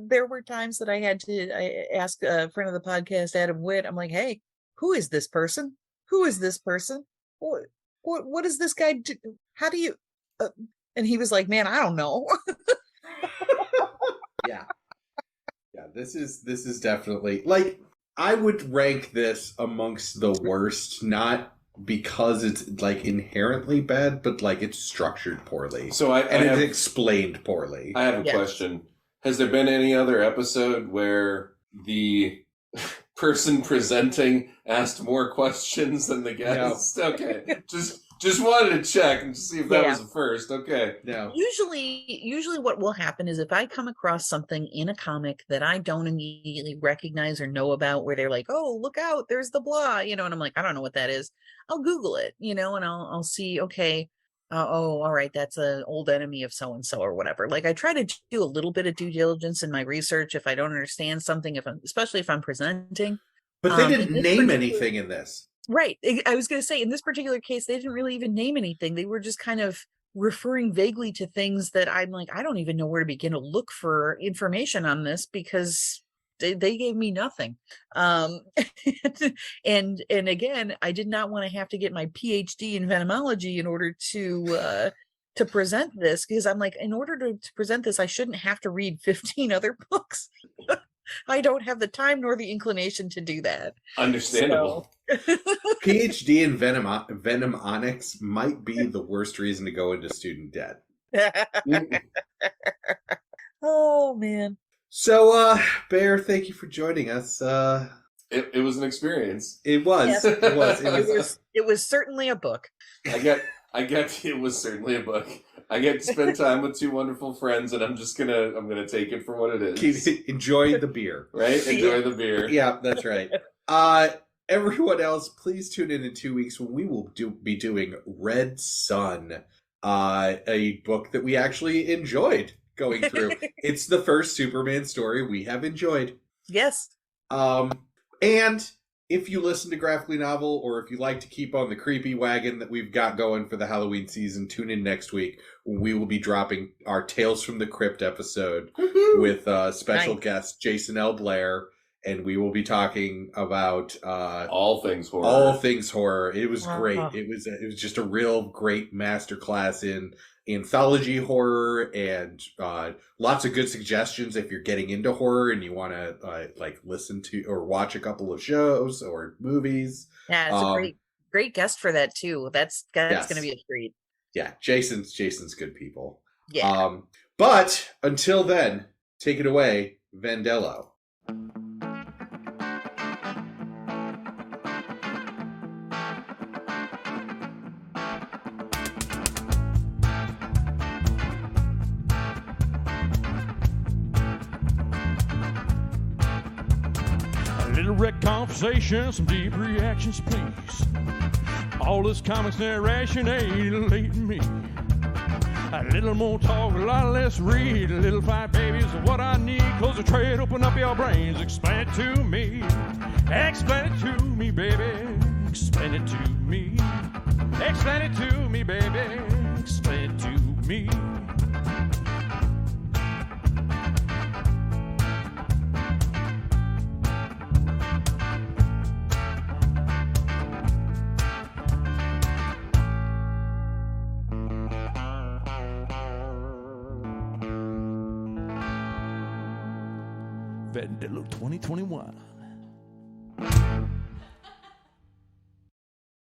There were times that I had to ask a friend of the podcast, Adam Witt. I'm like, hey, who is this person? What is this guy do? How do you? And he was like, man, I don't know. Yeah. This is definitely, like, I would rank this amongst the worst, not because it's like inherently bad, but like it's structured poorly. So it's explained poorly. I have a question. Has there been any other episode where the person presenting asked more questions than the guest? No. Okay. Just Just wanted to check and see if that Yeah. was the first. Okay. No. Usually what will happen is if I come across something in a comic that I don't immediately recognize or know about, where they're like, oh, look out, there's the blah, and I'm like, I don't know what that is. I'll Google it, and I'll see, okay, oh, all right, that's an old enemy of so-and-so or whatever. Like, I try to do a little bit of due diligence in my research if I don't understand something, especially if I'm presenting. But they in didn't this name particular- anything in this. Right. I was going to say, in this particular case, they didn't really even name anything. They were just kind of referring vaguely to things that I'm like, I don't even know where to begin to look for information on this, because they gave me nothing. And again, I did not want to have to get my PhD in venomology in order to present this, because I'm like, in order to present this, I shouldn't have to read 15 other books. I don't have the time nor the inclination to do that. Understandable. PhD in venomonics might be the worst reason to go into student debt. Oh, man. So, Bear, thank you for joining us. It was an experience. It was. Yes. It was. It was certainly a book. I get it was certainly a book. I get to spend time with two wonderful friends, and I'm gonna take it for what it is. Enjoy the beer. Right? Enjoy the beer. Yeah, that's right. Everyone else, please tune in 2 weeks when we will be doing Red Sun, a book that we actually enjoyed going through. It's the first Superman story we have enjoyed. Yes. And if you listen to Graphically Novel, or if you like to keep on the creepy wagon that we've got going for the Halloween season, tune in next week when we will be dropping our Tales from the Crypt episode with special guest Jason L. Blair, and we will be talking about all things horror. All things horror. It was great. It was just a real great masterclass in anthology horror, and lots of good suggestions if you're getting into horror and you want to listen to or watch a couple of shows or movies. Yeah, it's a great guest for that too. That's going to be a treat. Yeah, Jason's good people. Yeah. But until then, take it away, Vandello. Little RetConversations, some deep reactions, please. All this comics narration alienating me. A little more talk, a lot less read. A little fight, baby, is what I need. Close the trade, open up your brains. Explain it to me. Explain it to me, baby. Explain it to me. Explain it to me, baby. Explain it to me. Vandello 2021.